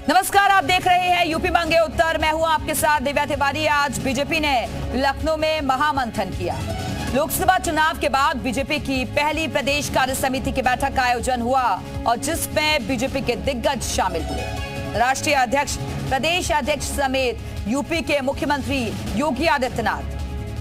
नमस्कार, आप देख रहे हैं यूपी मांगे उत्तर। मैं हूं आपके साथ दिव्या तिवारी। आज बीजेपी ने लखनऊ में महामंथन किया। लोकसभा चुनाव के बाद बीजेपी की पहली प्रदेश कार्य समिति की बैठक का आयोजन हुआ और जिसमें बीजेपी के दिग्गज शामिल हुए। राष्ट्रीय अध्यक्ष, प्रदेश अध्यक्ष समेत यूपी के मुख्यमंत्री योगी आदित्यनाथ।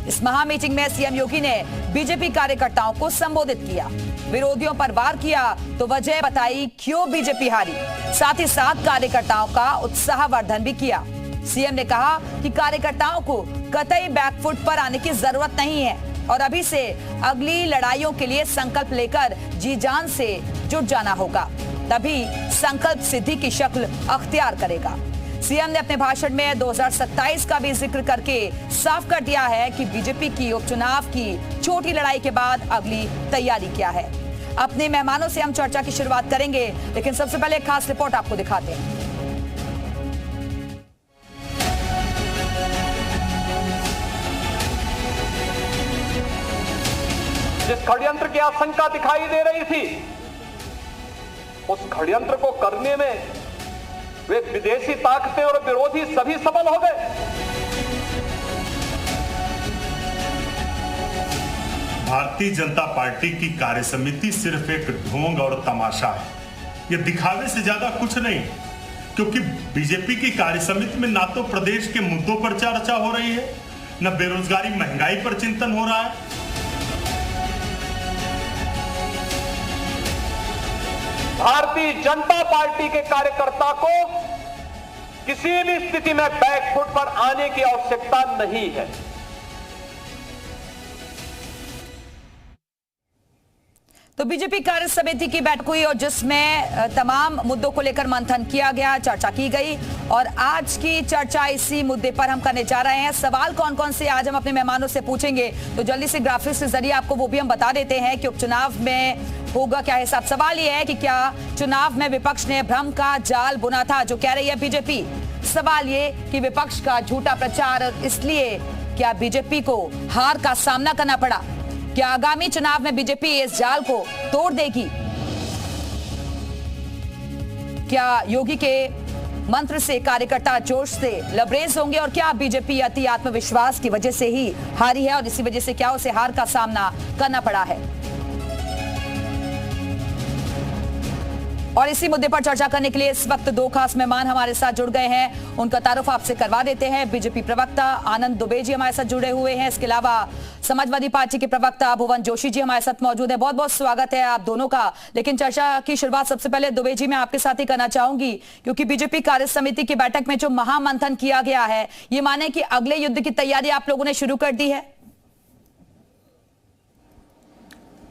इस महा मीटिंग में सीएम योगी ने बीजेपी कार्यकर्ताओं को संबोधित किया, विरोधियों पर वार किया तो वजह बताई क्यों बीजेपी हारी। साथ ही साथ कार्यकर्ताओं का उत्साहवर्धन भी किया। सीएम ने कहा कि कार्यकर्ताओं को कतई बैकफुट पर आने की जरूरत नहीं है और अभी से अगली लड़ाइयों के लिए संकल्प लेकर जी जान से जुट जाना होगा, तभी संकल्प सिद्धि की शक्ल अख्तियार करेगा। सीएम ने अपने भाषण में 2027 का भी जिक्र करके साफ कर दिया है कि बीजेपी की उपचुनाव की छोटी लड़ाई के बाद अगली तैयारी क्या है। अपने मेहमानों से हम चर्चा की शुरुआत करेंगे, लेकिन सबसे पहले एक खास रिपोर्ट आपको दिखाते हैं। जिस षड्यंत्र की आशंका दिखाई दे रही थी, उस षड्यंत्र को करने में वे विदेशी ताकतें और विरोधी सभी सफल हो गए। भारतीय जनता पार्टी की कार्य समिति सिर्फ एक ढोंग और तमाशा है। यह दिखावे से ज्यादा कुछ नहीं, क्योंकि बीजेपी की कार्य समिति में ना तो प्रदेश के मुद्दों पर चर्चा हो रही है, न बेरोजगारी महंगाई पर चिंतन हो रहा है। भारतीय जनता पार्टी के कार्यकर्ता को किसी भी स्थिति में बैकफुट पर आने की आवश्यकता नहीं है। तो बीजेपी कार्य समिति की बैठक हुई और जिसमें तमाम मुद्दों को लेकर मंथन किया गया, चर्चा की गई और आज की चर्चा इसी मुद्दे पर हम करने जा रहे हैं। सवाल कौन कौन से आज हम अपने मेहमानों से पूछेंगे, तो जल्दी से ग्राफिक्स के जरिए आपको वो भी हम बता देते हैं कि उपचुनाव में होगा क्या हिसाब। सवाल यह है कि क्या चुनाव में विपक्ष ने भ्रम का जाल बुना था, जो कह रही है बीजेपी। सवाल ये कि विपक्ष का झूठा प्रचार, इसलिए क्या बीजेपी को हार का सामना करना पड़ा। क्या आगामी चुनाव में बीजेपी इस जाल को तोड़ देगी। क्या योगी के मंत्र से कार्यकर्ता जोश से लबरेज होंगे और क्या बीजेपी अति आत्मविश्वास की वजह से ही हारी है और इसी वजह से क्या उसे हार का सामना करना पड़ा है। और इसी मुद्दे पर चर्चा करने के लिए इस वक्त दो खास मेहमान हमारे साथ जुड़ गए हैं। उनका तारुफ आपसे करवा देते हैं। बीजेपी प्रवक्ता आनंद दुबे जी हमारे साथ जुड़े हुए हैं। इसके अलावा समाजवादी पार्टी के प्रवक्ता भुवन जोशी जी हमारे साथ मौजूद है। बहुत बहुत स्वागत है आप दोनों का। लेकिन चर्चा की शुरुआत सबसे पहले दुबे जी मैं आपके साथ ही करना चाहूंगी, क्योंकि बीजेपी कार्य समिति की बैठक में जो महामंथन किया गया है, ये माने कि अगले युद्ध की तैयारी आप लोगों ने शुरू कर दी है।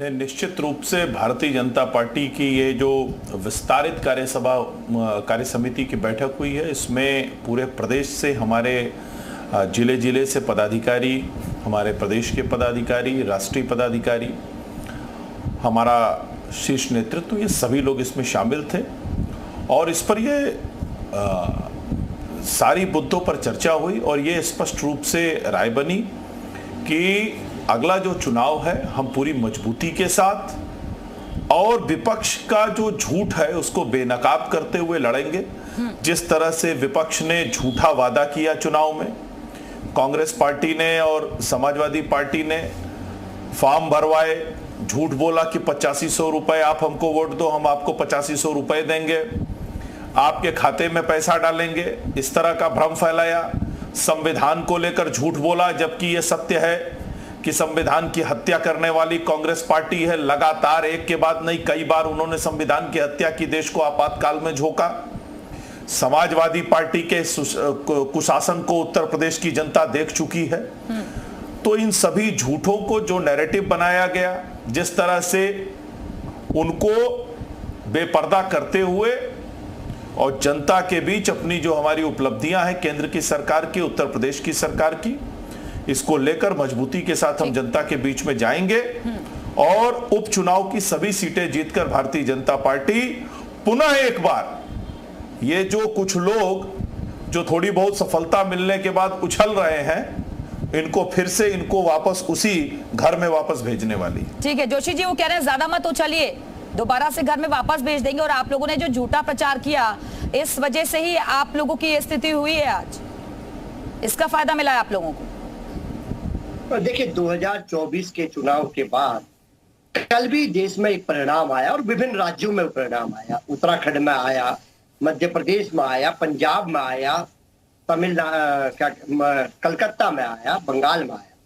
निश्चित रूप से भारतीय जनता पार्टी की ये जो विस्तारित कार्य समिति की बैठक हुई है, इसमें पूरे प्रदेश से हमारे जिले जिले से पदाधिकारी, हमारे प्रदेश के पदाधिकारी, राष्ट्रीय पदाधिकारी, हमारा शीर्ष नेतृत्व, ये सभी लोग इसमें शामिल थे और इस पर ये सारी मुद्दों पर चर्चा हुई और ये स्पष्ट रूप से राय बनी कि अगला जो चुनाव है हम पूरी मजबूती के साथ और विपक्ष का जो झूठ है उसको बेनकाब करते हुए लड़ेंगे। जिस तरह से विपक्ष ने झूठा वादा किया चुनाव में, कांग्रेस पार्टी ने और समाजवादी पार्टी ने फॉर्म भरवाए, झूठ बोला कि 8500 रुपए आप हमको वोट दो, हम आपको 8500 रुपए देंगे, आपके खाते में पैसा डालेंगे, इस तरह का भ्रम फैलाया। संविधान को लेकर झूठ बोला, जबकि यह सत्य है कि संविधान की हत्या करने वाली कांग्रेस पार्टी है। लगातार एक के बाद नहीं कई बार उन्होंने संविधान की हत्या की, देश को आपातकाल में झोंका। समाजवादी पार्टी के कुशासन को उत्तर प्रदेश की जनता देख चुकी है। तो इन सभी झूठों को जो नैरेटिव बनाया गया, जिस तरह से उनको बेपर्दा करते हुए और जनता के बीच अपनी जो हमारी उपलब्धियां हैं केंद्र की सरकार की, उत्तर प्रदेश की सरकार की, इसको लेकर मजबूती के साथ हम जनता के बीच में जाएंगे और उपचुनाव की सभी सीटें जीतकर भारतीय जनता पार्टी पुनः एक बार ये जो कुछ लोग जो थोड़ी बहुत सफलता मिलने के बाद उछल रहे हैं, इनको फिर से इनको वापस उसी घर में वापस भेजने वाली। ठीक है जोशी जी, वो कह रहे हैं ज्यादा मत उछलिए, दोबारा से घर में वापस भेज देंगे और आप लोगों ने जो झूठा प्रचार किया इस वजह से ही आप लोगों की ये स्थिति हुई है आज, इसका फायदा मिला है आप लोगों को? देखिए 2024 के चुनाव के बाद कल भी देश में एक परिणाम आया और विभिन्न राज्यों में परिणाम आया। उत्तराखंड में आया, मध्य प्रदेश में आया, पंजाब में आया, कलकत्ता में आया, बंगाल में आया।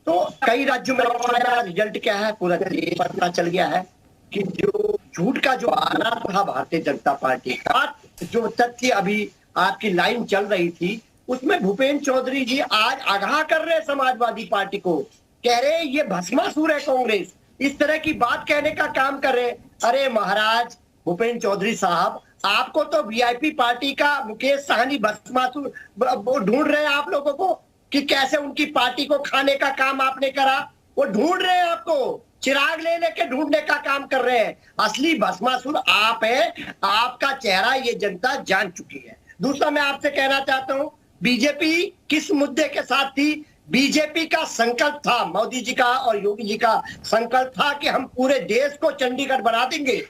तो कई राज्यों में आया। रिजल्ट क्या है, पूरा देश पता चल गया है कि जो झूठ का जो आना था भारतीय जनता पार्टी का, जो तथ्य अभी आपकी लाइन चल रही थी उसमें भूपेंद्र चौधरी जी आज आगाह कर रहे हैं समाजवादी पार्टी को, कह रहे ये भस्मासुर है कांग्रेस, इस तरह की बात कहने का काम कर रहे। अरे महाराज भूपेंद्र चौधरी साहब, आपको तो वीआईपी पार्टी का मुकेश सहनी भस्मासुर ढूंढ रहे हैं आप लोगों को कि कैसे उनकी पार्टी को खाने का काम आपने करा। वो ढूंढ रहे हैं आपको, चिराग ले लेके ढूंढने का काम कर रहे हैं। असली भस्मासुर आप है, आपका चेहरा ये जनता जान चुकी है। दूसरा मैं आपसे कहना चाहता हूं, बीजेपी किस मुद्दे के साथ थी? बीजेपी का संकल्प था, मोदी जी का और योगी जी का संकल्प था कि हम पूरे देश को चंडीगढ़ बना देंगे।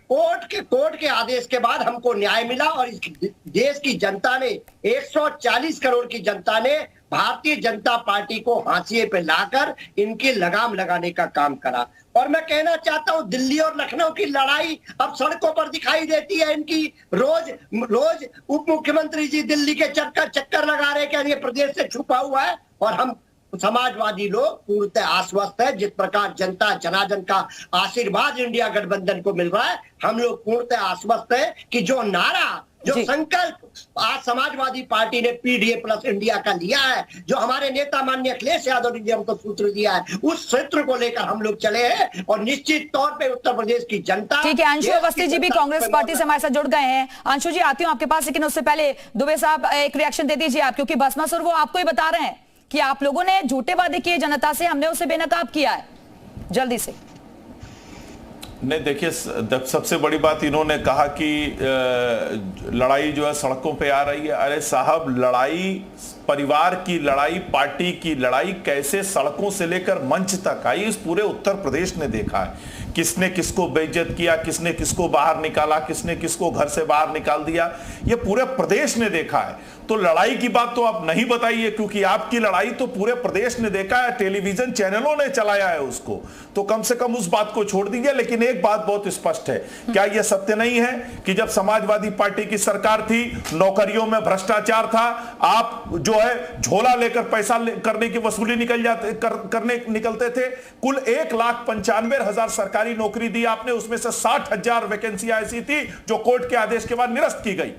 कोर्ट के आदेश के बाद हमको न्याय मिला और इस देश की जनता ने, 140 करोड़ की जनता ने भारतीय जनता पार्टी को हाशिए पे लाकर इनकी लगाम लगाने का काम करा। और मैं कहना चाहता हूं, दिल्ली और लखनऊ की लड़ाई अब सड़कों पर दिखाई देती है इनकी। रोज उप मुख्यमंत्री जी दिल्ली के चक्कर लगा रहे कि ये प्रदेश से छुपा हुआ है, और हम समाजवादी लोग पूर्णतः आश्वस्त है। जिस प्रकार जनता जनार्दन का आशीर्वाद इंडिया गठबंधन को मिल रहा है, हम लोग पूर्णतः आश्वस्त है कि जो नारा, जो संकल्प आज समाजवादी पार्टी ने पीडीए प्लस इंडिया का लिया है, जो हमारे नेता माननीय अखिलेश यादव जी ने हमको सूत्र दिया है, उस सूत्र को लेकर हम लोग चले हैं। और निश्चित तौर पे उत्तर प्रदेश की जनता, ठीक है, अंशु अवस्थी जी भी कांग्रेस पार्टी से हमारे साथ जुड़ गए हैं। अंशु जी आती हूँ आपके पास, लेकिन उससे पहले दुबे साहब एक रिएक्शन दे दीजिए आप, क्योंकि भस्मासुर वो आपको ही बता रहे हैं कि आप लोगों ने झूठे वादे किए जनता से, हमने उसे बेनकाब किया है। जल्दी से। नहीं देखिए, सबसे बड़ी बात इन्होंने कहा कि लड़ाई जो है सड़कों पे आ रही है। अरे साहब, लड़ाई परिवार की लड़ाई, पार्टी की लड़ाई कैसे सड़कों से लेकर मंच तक आई, इस पूरे उत्तर प्रदेश ने देखा है। किसने किसको बेइज्जत किया, किसने किसको बाहर निकाला, किसने किसको घर से बाहर निकाल दिया, ये पूरे प्रदेश ने देखा है। तो लड़ाई की बात तो आप नहीं बताइए, क्योंकि आपकी लड़ाई तो पूरे प्रदेश ने देखा है, टेलीविजन चैनलों ने चलाया है उसको, तो कम से कम उस बात को छोड़ दीजिए। लेकिन एक बात बहुत स्पष्ट है, क्या यह सत्य नहीं है कि जब समाजवादी पार्टी की सरकार थी, नौकरियों में भ्रष्टाचार था, आप जो है झोला लेकर पैसा करने की वसूली करने निकलते थे। कुल 1,95,000 सरकारी नौकरी दी आपने, उसमें से 60,000 वैकेंसियां ऐसी थी जो कोर्ट के आदेश के बाद निरस्त की गई।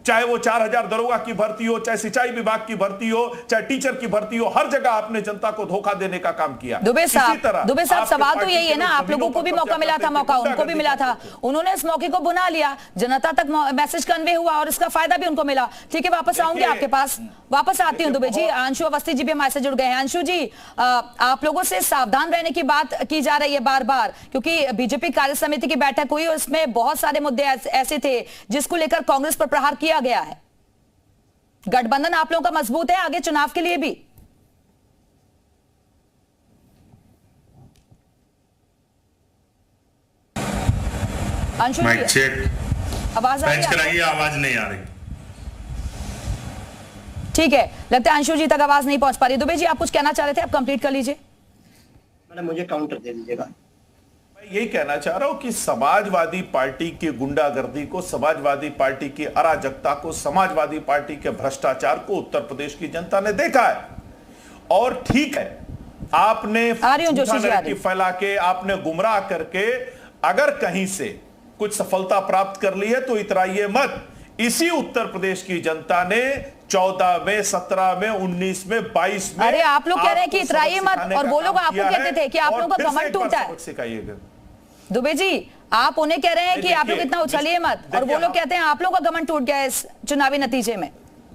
चाहे वो 4,000 दरोगा की भर्ती हो, चाहे सिंचाई विभाग की भर्ती हो, चाहे टीचर की भर्ती हो, हर जगह आपने जनता को धोखा देने का काम किया। दुबे साहब सवाल तो यही है ना, आप लोगों को भी मौका मिला था, मौका उनको भी मिला था, उन्होंने इस मौके को भुना लिया, जनता तक मैसेज कन्वे हुआ और इसका फायदा भी उनको मिला। ठीक है, वापस आऊंगी आपके पास, वापस आती हूँ दुबे जी। अंशु अवस्थी जी भी हमारे से जुड़ गए हैं। अंशु जी, आप लोगों से सावधान रहने की बात की जा रही है बार बार, क्योंकि बीजेपी कार्य समिति की बैठक हुई और उसमें बहुत सारे मुद्दे ऐसे थे जिसको लेकर कांग्रेस पर प्रहार किया गया है। गठबंधन आप लोगों का मजबूत है आगे चुनाव के लिए भी? अंशु माइक चेक, आवाज आ रही है? आवाज नहीं आ रही। ठीक है, लगता है अंशु जी तक आवाज नहीं पहुंच पा रही। दुबे जी, आप कुछ कहना चाह रहे थे, आप कंप्लीट कर लीजिए। मैडम मुझे काउंटर दे दीजिएगा। मैं यही कहना चाह रहा हूं कि समाजवादी पार्टी की गुंडागर्दी को, समाजवादी पार्टी की अराजकता को, समाजवादी पार्टी के भ्रष्टाचार को उत्तर प्रदेश की जनता ने देखा है। और ठीक है, आपने फैला के, आपने गुमराह करके अगर कहीं से कुछ सफलता प्राप्त कर ली है तो इतराइए मत। इसी उत्तर प्रदेश की जनता ने 14 में, 17 में, 19 में, 22 में, अरे आप लोग कह रहे हैं कि इतराइए मत, और वो लोग आपको कहते थे कि आप लोगों का कमर टूटा है। दुबे जी, आप उन्हें कह रहे हैं कि आप लोग इतना उछलिए मत, और वो लोग कहते हैं आप लोगों का कमर टूट गया इस चुनावी नतीजे में।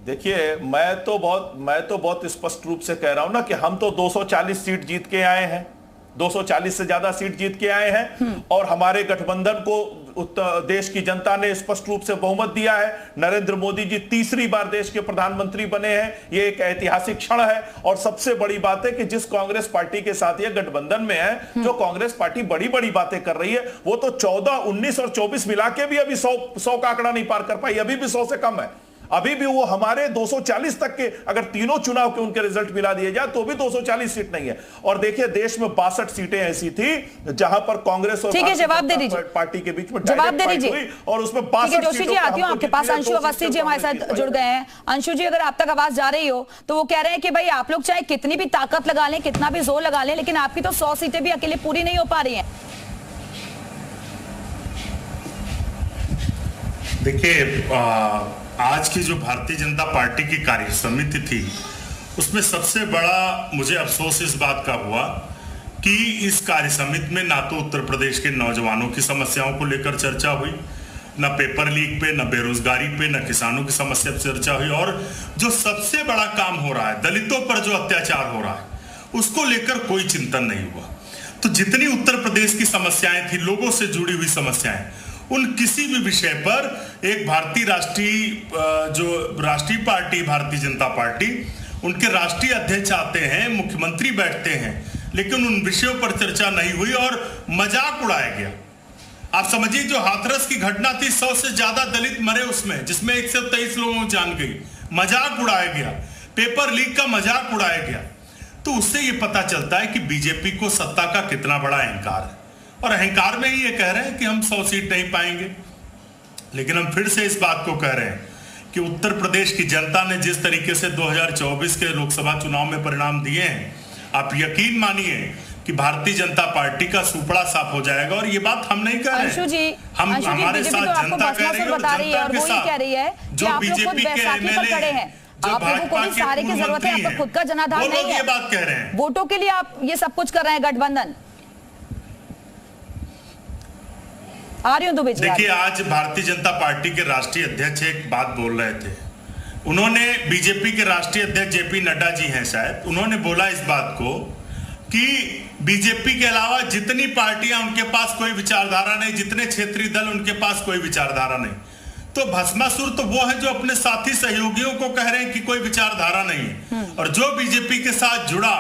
देखिए, मैं तो बहुत स्पष्ट रूप से कह रहा हूं ना कि हम तो 240 सीट जीत के आए हैं, 240 से ज्यादा सीट जीत के आए हैं और हमारे गठबंधन को देश की जनता ने स्पष्ट रूप से बहुमत दिया है। नरेंद्र मोदी जी तीसरी बार देश के प्रधानमंत्री बने हैं। ये एक ऐतिहासिक क्षण है और सबसे बड़ी बात है कि जिस कांग्रेस पार्टी के साथ ये गठबंधन में है, जो कांग्रेस पार्टी बड़ी बड़ी बातें कर रही है, वो तो 14, 19 और 24 मिला के भी अभी 100 का आंकड़ा नहीं पार कर पाई, अभी भी 100 से कम है। अभी भी वो हमारे 240 तक के, अगर तीनों चुनाव के उनके रिजल्ट मिला दिए जाए तो भी 240 सीट नहीं है। और देखिए देश में 62 सीटें ऐसी थी जहां पर कांग्रेस और जवाब दे दीजिए पार्टी के बीच में जवाब दे दीजिए और उसमें 62 जोशी जी आती हूँ आपके पास। अंशु अवस्थी जी हमारे साथ जुड़ गए हैं। अंशु जी, अगर आप तक आवाज जा रही हो तो वो कह रहे हैं कि भाई आप लोग चाहे कितनी भी ताकत लगा लें, कितना भी जोर लगा लें, लेकिन आपकी तो 100 सीटें भी अकेले पूरी नहीं हो पा रही हैं। देखिए आज की जो भारतीय जनता पार्टी की कार्य समिति थी उसमें सबसे बड़ा मुझे अफसोस इस बात का हुआ कि इस कार्य समिति में ना तो उत्तर प्रदेश के नौजवानों की समस्याओं को लेकर चर्चा हुई, न पेपर लीक पे, न बेरोजगारी पे, न किसानों की समस्या पर चर्चा हुई, और जो सबसे बड़ा काम हो रहा है दलितों पर जो अत्याचार हो रहा है उसको लेकर कोई चिंतन नहीं हुआ। तो जितनी उत्तर प्रदेश की समस्याएं थी, लोगों से जुड़ी हुई समस्याएं, उन किसी भी विषय पर एक राष्ट्रीय पार्टी भारतीय जनता पार्टी, उनके राष्ट्रीय अध्यक्ष आते हैं, मुख्यमंत्री बैठते हैं, लेकिन उन विषयों पर चर्चा नहीं हुई और मजाक उड़ाया गया। आप समझिए जो हाथरस की घटना थी, 100 से ज्यादा दलित मरे उसमें, जिसमें 123 लोगों की जान गई, मजाक उड़ाया गया। पेपर लीक का मजाक उड़ाया गया। तो उससे यह पता चलता है कि बीजेपी को सत्ता का कितना बड़ा अहंकार है, और अहंकार में ही ये कह रहे हैं कि हम 100 सीट नहीं पाएंगे। लेकिन हम फिर से इस बात को कह रहे हैं कि उत्तर प्रदेश की जनता ने जिस तरीके से 2024 के लोकसभा चुनाव में परिणाम दिए हैं, आप यकीन मानिए कि भारतीय जनता पार्टी का सुपड़ा साफ हो जाएगा। और ये बात हम नहीं कह रहे हैं, हम हमारे साथ जनता कह रही है और जनता के साथ जो बीजेपी के एमएलए हैं, जो भाजपा के सारे की जरूरत है, आपका खुद का जनाधार नहीं है, ये बात कह रहे हैं। वोटों के लिए आप ये सब कुछ कर रहे हैं गठबंधन। आ रही हूं दुबे जी। देखिए आज भारतीय जनता पार्टी के राष्ट्रीय अध्यक्ष एक बात बोल रहे थे। उन्होंने, बीजेपी के राष्ट्रीय अध्यक्ष जेपी नड्डा जी हैं शायद, उन्होंने बोला इस बात को कि बीजेपी के अलावा जितनी पार्टियां उनके पास कोई विचारधारा नहीं, जितने क्षेत्रीय दल उनके पास कोई विचारधारा नहीं। तो भस्मासुर तो वो है जो अपने साथी सहयोगियों को कह रहे हैं कि कोई विचारधारा नहीं है, और जो बीजेपी के साथ जुड़ा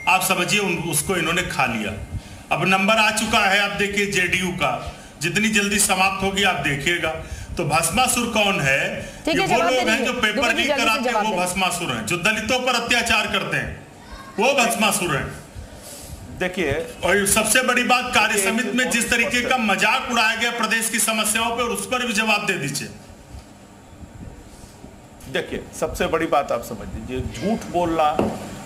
आप समझिए उसको इन्होंने खा लिया। अब नंबर आ चुका है, आप देखिए जेडीयू का, जितनी जल्दी समाप्त होगी आप देखिएगा। तो भस्मासुर कौन है? ये वो लोग हैं जो पेपर लीक कराते हैं, वो भस्मासुर हैं। जो दलितों पर अत्याचार करते हैं वो भस्मासुर हैं। देखिए, और सबसे बड़ी बात, कार्य समिति में जिस तरीके का मजाक उड़ाया गया प्रदेश की समस्याओं पर, उस पर भी जवाब दे दीजिए। देखिए, सबसे बड़ी बात आप समझ लीजिए, झूठ बोलना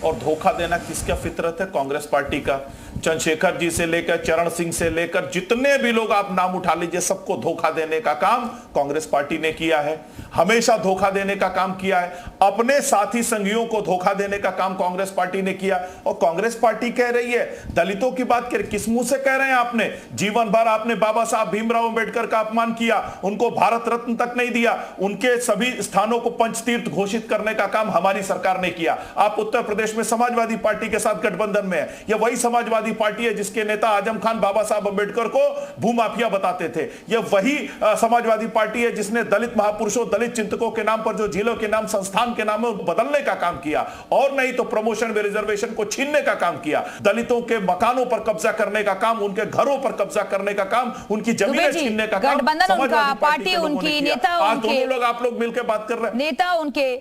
और धोखा देना किसका फितरत है? कांग्रेस पार्टी का। चंद्रशेखर जी से लेकर चरण सिंह से लेकर जितने भी लोग आप नाम उठा लीजिए, सबको धोखा देने का काम कांग्रेस पार्टी ने किया है। हमेशा धोखा देने का काम किया है। अपने साथी संगियों को धोखा देने का काम कांग्रेस पार्टी ने किया। और कांग्रेस पार्टी कह रही है दलितों की बात कर, किस मुंह से कह रहे हैं? आपने जीवन भर आपने बाबा साहब भीमराव अंबेडकर का अपमान किया, उनको भारत रत्न तक नहीं दिया, उनके सभी स्थानों को पंचतीर्थ घोषित करने का काम हमारी सरकार ने किया। आप उत्तर प्रदेश में समाजवादी पार्टी के साथ गठबंधन में है। यह वही समाजवादी पार्टी है जिसके नेता आजम खान बाबा साहब अंबेडकर को भूमाफिया बताते थे। यह वही समाजवादी पार्टी है जिसने दलित महापुरुषों, दलित चिंतकों के नाम पर जो जिलों के नाम, संस्थान के नाम में बदलने का काम किया, और नहीं तो प्रमोशन में रिजर्वेशन को छीनने का काम किया, दलितों के मकानों पर कब्जा करने का काम, उनके घरों पर कब्जा करने का काम, उनकी जमीनें छीनने का काम गठबंधन, पार्टी उनकी, नेता उनके, लोग आप लोग मिलकर बात कर रहे हैं, नेता उनके।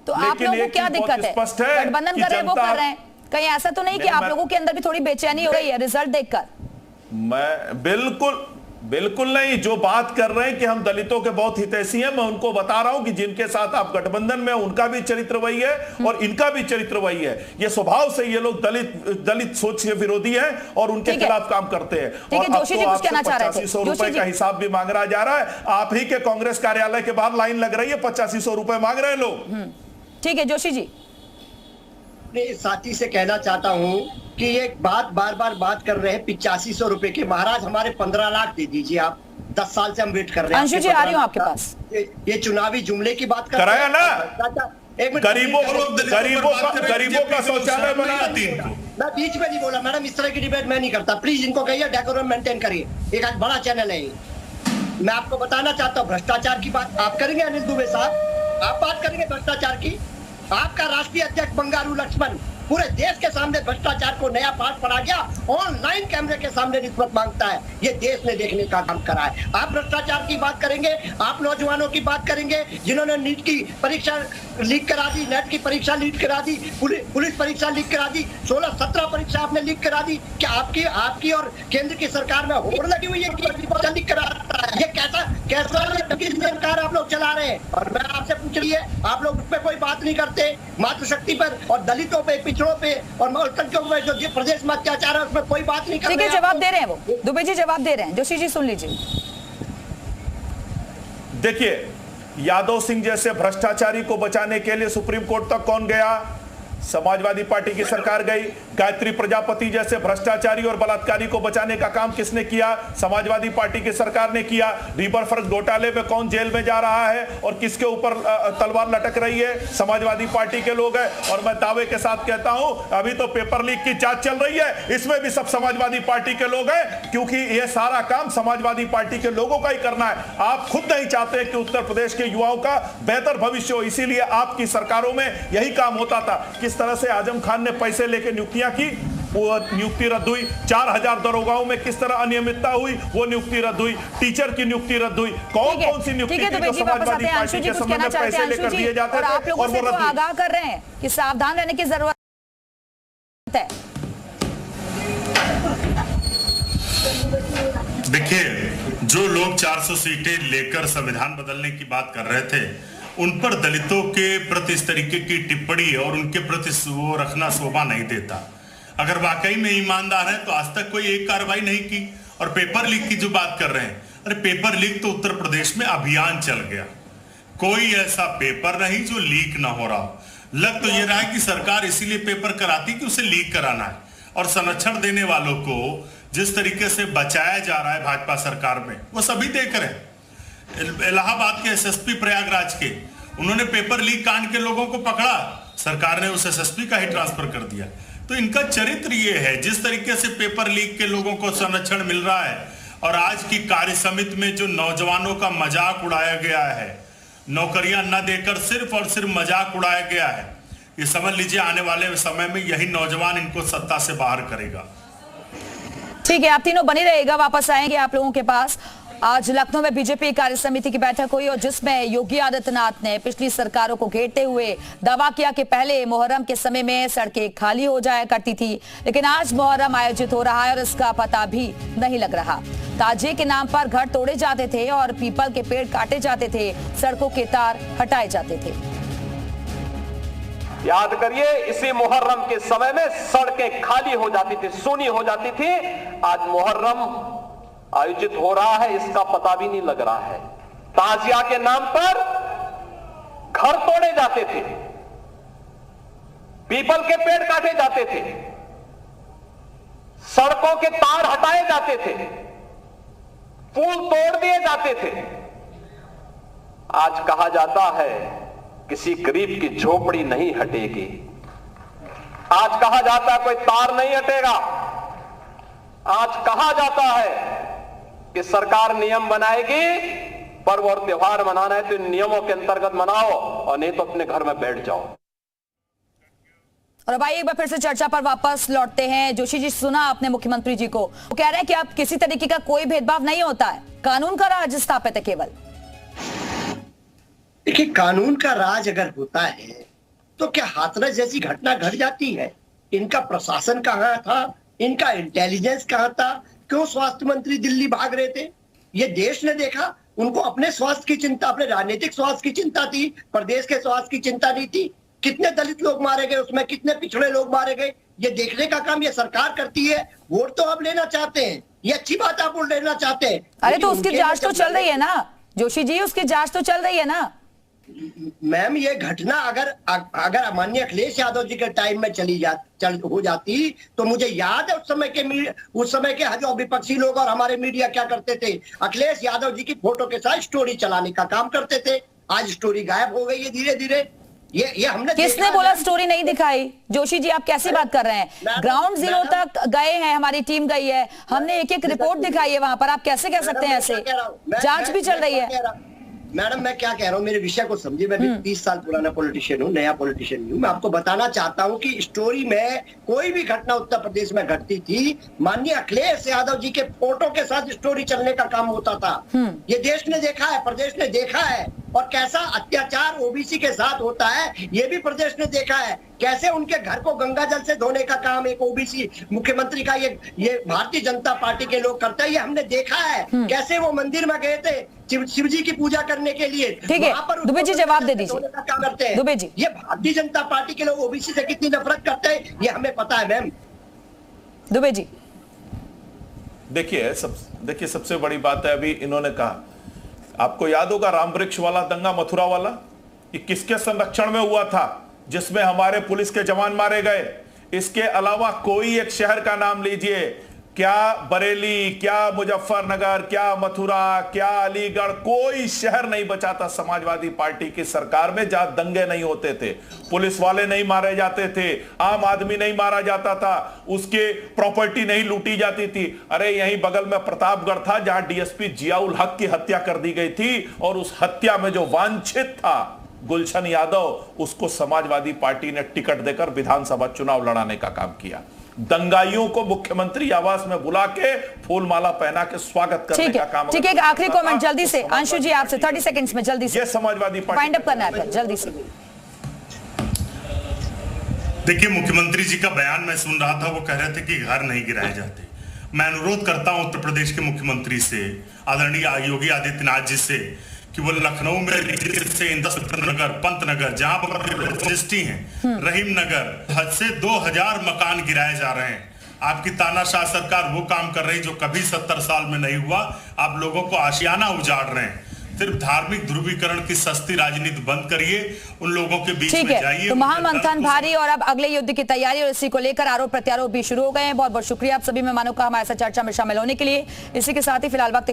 तो आप लोगों को क्या दिक्कत है? गठबंधन कर रहे हैं, वो कर रहे हैं। कहीं ऐसा तो नहीं कि आप लोगों के अंदर भी थोड़ी बेचैनी हो रही है रिजल्ट देखकर? मैं बिल्कुल नहीं। जो बात कर रहे हैं कि हम दलितों के बहुत हितैषी हैं, मैं उनको बता रहा हूं कि जिनके साथ आप गठबंधन में, उनका भी चरित्र वही है और इनका भी चरित्र वही है। ये स्वभाव से ये लोग दलित सोच के विरोधी हैं और उनके खिलाफ काम करते हैं। और अब तो आपसे 8500 रुपए का हिसाब भी मांग रहा जा रहा है। आप ही के कांग्रेस कार्यालय के बाहर लाइन लग रही है, 8500 रुपए मांग रहे हैं लोग। ठीक है जोशी जी, साथी से कहना चाहता हूं कि ये बात बार बात कर रहे हैं 8500 रुपए के। महाराज हमारे 15 लाख दे दीजिए आप, 10 साल से हम वेट कर रहे हैं। अंशु जी आ रही हूं आपके पास। ये चुनावी जुमले की बात कर कराया ना, एक मिनट, गरीबों का शौचालय बना। मैं बीच में नहीं बोला मैडम, इस तरह की डिबेट मैं नहीं करता। प्लीज इनको कहिए डेकोरम मेंटेन करिए, एक आज बड़ा चैनल है। मैं आपको बताना चाहता हूँ, भ्रष्टाचार की बात आप करेंगे अनिल दुबे साहब, आप बात करेंगे भ्रष्टाचार की। आपका राष्ट्रीय अध्यक्ष बंगारू लक्ष्मण पूरे देश के सामने भ्रष्टाचार को नया पाठ पढ़ा गया, ऑनलाइन कैमरे के सामने रिश्वत मांगता है। ये देश ने देखने का काम करा है। आप भ्रष्टाचार की बात करेंगे, आप नौजवानों की बात करेंगे जिन्होंने नीट की परीक्षा लीक करा दी, नेट की परीक्षा लीक करा दी, पुलिस परीक्षा लीक करा दी, 16-17 परीक्षा आपने लीक करा दी। क्या आपकी और केंद्र की सरकार में होड़ लगी हुई है कि परीक्षा लीक कराता है? ये कैसा सरकार आप लोग चला रहे हैं? और मैं आपसे पूछ रही है, आप लोग उस पर कोई बात नहीं करते, मातृशक्ति पर और दलितों पे, पिछड़ों पे और अल्पसंख्यकों पे जो प्रदेश में अत्याचार है उसमें कोई बात नहीं कर रहे। ठीक है, जवाब दे रहे हैं वो, दुबे जी जवाब दे रहे हैं। जोशी जी सुन लीजिए। देखिए, यादव सिंह जैसे भ्रष्टाचारी को बचाने के लिए सुप्रीम कोर्ट तक कौन गया? समाजवादी पार्टी की सरकार गई। गायत्री प्रजापति जैसे भ्रष्टाचारी और बलात्कारी को बचाने का काम किसने किया? समाजवादी पार्टी की सरकार ने किया। रिवर फ्रंट घोटाले में कौन जेल में जा रहा है और किसके ऊपर तलवार लटक रही है? समाजवादी पार्टी के लोग हैं। और मैं दावे के साथ कहता हूं, अभी तो पेपर लीक की जांच चल रही है, इसमें भी सब समाजवादी पार्टी के लोग हैं, क्योंकि यह सारा काम समाजवादी पार्टी के लोगों का ही करना है। आप खुद नहीं चाहते कि उत्तर प्रदेश के युवाओं का बेहतर भविष्य हो, इसीलिए आपकी सरकारों में यही काम होता था। किस तरह से आजम खान ने पैसे लेके नियुक्तियां की, वो नियुक्ति रद्द हुई। 4000 दरोगाओं में किस तरह अनियमितता हुई, वो नियुक्ति रद्द हुई। टीचर की नियुक्ति रद्द हुई। कौन सी नियुक्ति की जो समाजवादी पार्टी के समय में पैसे लेकर दिए जाते थे आप लोगों से आगाह कर रहे हैं कि सावधान रहने की जरूरत है। देखिए, जो लोग 400 सीटें लेकर संविधान बदलने की बात कर रहे थे, उन पर दलितों के प्रति इस तरीके की टिप्पणी और उनके प्रति वो रखना शोभा नहीं देता। अगर वाकई में ईमानदार है तो आज तक कोई एक कार्रवाई नहीं की। और पेपर लीक की जो बात कर रहे हैं, अरे पेपर लीक तो उत्तर प्रदेश में अभियान चल गया, कोई ऐसा पेपर नहीं जो लीक ना हो रहा हो। लग तो ये रहा है कि सरकार इसीलिए पेपर कराती कि उसे लीक कराना है। और संरक्षण देने वालों को जिस तरीके से बचाया जा रहा है भाजपा सरकार में, वो सभी देख रहे हैं। इलाहाबाद के एसएसपी प्रयागराज के, उन्होंने पेपर लीक कांड के लोगों को पकड़ा, सरकार ने उस एसएसपी का ही ट्रांसफर कर दिया। तो इनका चरित्र ये है, जिस तरीके से पेपर लीक के लोगों को संरक्षण मिल रहा है। और आज की कार्य समिति में जो नौजवानों का मजाक उड़ाया गया है, नौकरियां न देकर सिर्फ और सिर्फ मजाक उड़ाया गया है, ये समझ लीजिए आने वाले समय में यही नौजवान इनको सत्ता से बाहर करेगा। ठीक है, आप तीनों बने रहिएगा, वापस आएंगे आप लोगों के पास। आज लखनऊ में बीजेपी कार्य समिति की बैठक हुई और जिसमें योगी आदित्यनाथ ने पिछली सरकारों को घेरते हुए दावा किया कि पहले मुहर्रम के समय में सड़कें खाली हो जाया करती थी, लेकिन आज मुहर्रम आयोजित हो रहा है और इसका पता भी नहीं लग रहा। ताजिए के नाम पर घर तोड़े जाते थे और पीपल के पेड़ काटे जाते थे, सड़कों के तार हटाए जाते थे। याद करिए, इसी मुहर्रम के समय में सड़कें खाली हो जाती थी, सूनी हो जाती थी। आज मुहर्रम आयोजित हो रहा है, इसका पता भी नहीं लग रहा है। ताजिया के नाम पर घर तोड़े जाते थे, पीपल के पेड़ काटे जाते थे, सड़कों के तार हटाए जाते थे, पुल तोड़ दिए जाते थे। आज कहा जाता है किसी गरीब की झोपड़ी नहीं हटेगी। आज कहा जाता है कोई तार नहीं हटेगा। आज कहा जाता है कि सरकार नियम बनाएगी, पर्व और त्योहार मनाना है तो इन नियमों के अंतर्गत मनाओ और नहीं तो अपने घर में बैठ जाओ। और भाई एक बार फिर से चर्चा पर वापस लौटते हैं। जोशी जी, सुना आपने मुख्यमंत्री जी को, वो कह रहे हैं कि अब किसी तरीके का कोई भेदभाव नहीं होता है, कानून का राज स्थापित है केवल। देखिए, कानून का राज अगर होता है तो क्या हाथरस जैसी घटना घट जाती है? इनका प्रशासन कहां था? इनका इंटेलिजेंस कहां था? क्यों स्वास्थ्य मंत्री दिल्ली भाग रहे थे? ये देश ने देखा, उनको अपने स्वास्थ्य की चिंता, अपने राजनीतिक स्वास्थ्य की चिंता थी, प्रदेश के स्वास्थ्य की चिंता नहीं थी। कितने दलित लोग मारे गए उसमें, कितने पिछड़े लोग मारे गए, ये देखने का काम ये सरकार करती है। वोट तो आप लेना चाहते हैं, ये अच्छी बात आप वोट लेना चाहते हैं। अरे तो उसकी जांच तो चल रही है ना जोशी जी, उसकी जांच तो चल रही है ना। मैम, ये घटना अगर माननीय अखिलेश यादव जी के टाइम में हो जाती तो मुझे याद है उस समय के जो विपक्षी लोग और हमारे मीडिया क्या करते थे, अखिलेश यादव जी की फोटो के साथ स्टोरी चलाने का काम करते थे। आज स्टोरी गायब हो गई है धीरे धीरे। ये हमने किसने देखा बोला है। स्टोरी नहीं दिखाई? जोशी जी, आप कैसी बात कर रहे हैं? मैडम, ग्राउंड जीरो मैडम, तक गए हैं, हमारी टीम गई है, हमने एक एक रिपोर्ट दिखाई है वहां पर, आप कैसे कह सकते हैं ऐसे? जांच भी चल रही है। मैडम मैं क्या कह रहा हूँ, मेरे विषय को समझिए। मैं भी 30 साल पुराना पॉलिटिशियन हूँ, नया पॉलिटिशियन नहीं हूँ। मैं आपको बताना चाहता हूँ कि स्टोरी में कोई भी घटना उत्तर प्रदेश में घटती थी, माननीय अखिलेश यादव जी के फोटो के साथ स्टोरी चलने का काम होता था। ये देश ने देखा है, प्रदेश ने देखा है, और कैसा अत्याचार ओबीसी के साथ होता है ये भी प्रदेश ने देखा है। कैसे उनके घर को गंगा जल से धोने का काम एक ओबीसी मुख्यमंत्री का ये भारतीय जनता पार्टी के लोग करते हैं, ये हमने देखा है। कैसे वो मंदिर में गए थे शिव जी की पूजा करने के लिए, ठीक है, वहां पर दुबे जी जवाब दे दीजिए। धोने का काम करते हैं। दुबे जी, ये भारतीय जनता पार्टी के लोग ओबीसी से कितनी नफरत करते हैं ये हमें पता है मैम। दुबे जी देखिए सबसे बड़ी बात है, अभी इन्होंने कहा, आपको याद होगा राम वृक्ष वाला दंगा, मथुरा वाला, ये किसके संरक्षण में हुआ था? जिसमें हमारे पुलिस के जवान मारे गए। इसके अलावा कोई एक शहर का नाम लीजिए, क्या बरेली, क्या मुजफ्फरनगर, क्या मथुरा, क्या अलीगढ़, कोई शहर नहीं बचा था समाजवादी पार्टी की सरकार में जहां दंगे नहीं होते थे, पुलिस वाले नहीं मारे जाते थे, आम आदमी नहीं मारा जाता था, उसके प्रॉपर्टी नहीं लूटी जाती थी। अरे यहीं बगल में प्रतापगढ़ था जहां डीएसपी जियाउल हक की हत्या कर दी गई थी, और उस हत्या में जो वांछित था गुलशन यादव, उसको समाजवादी पार्टी ने टिकट देकर विधानसभा चुनाव लड़ाने का काम किया। दंगाइयों को मुख्यमंत्री आवास में बुला के फूलमाला पहना के स्वागत करने का काम। ठीक है, एक आखिरी कमेंट जल्दी से अंशु जी आपसे 30 सेकंड्स में जल्दी से। ये समाजवादी पार्टी फाइंड अप करना है जल्दी से। देखिए, मुख्यमंत्री जी का बयान मैं सुन रहा था, वो कह रहे थे कि घर नहीं गिराए जाते। मैं अनुरोध करता हूं उत्तर प्रदेश के मुख्यमंत्री से, आदरणीय योगी आदित्यनाथ जी से, कि वो लखनऊ में से इंदौर, पंतनगर, जहां पर रजिस्ट्री है, रहीम नगर, हद से 2000 मकान गिराए जा रहे हैं। आपकी तानाशाह सरकार वो काम कर रही जो कभी 70 साल में नहीं हुआ। आप लोगों को आशियाना उजाड़ रहे हैं। सिर्फ धार्मिक ध्रुवीकरण की सस्ती राजनीति बंद करिए, उन लोगों के बीच में जाइए। तो महामंथन भारी और अब अगले युद्ध की तैयारी, और इसी को लेकर आरोप प्रत्यारोप भी शुरू हो गए हैं। बहुत बहुत शुक्रिया आप सभी मेहमानों का हमारे साथ चर्चा में शामिल होने के लिए। इसी के साथ ही फिलहाल वक्त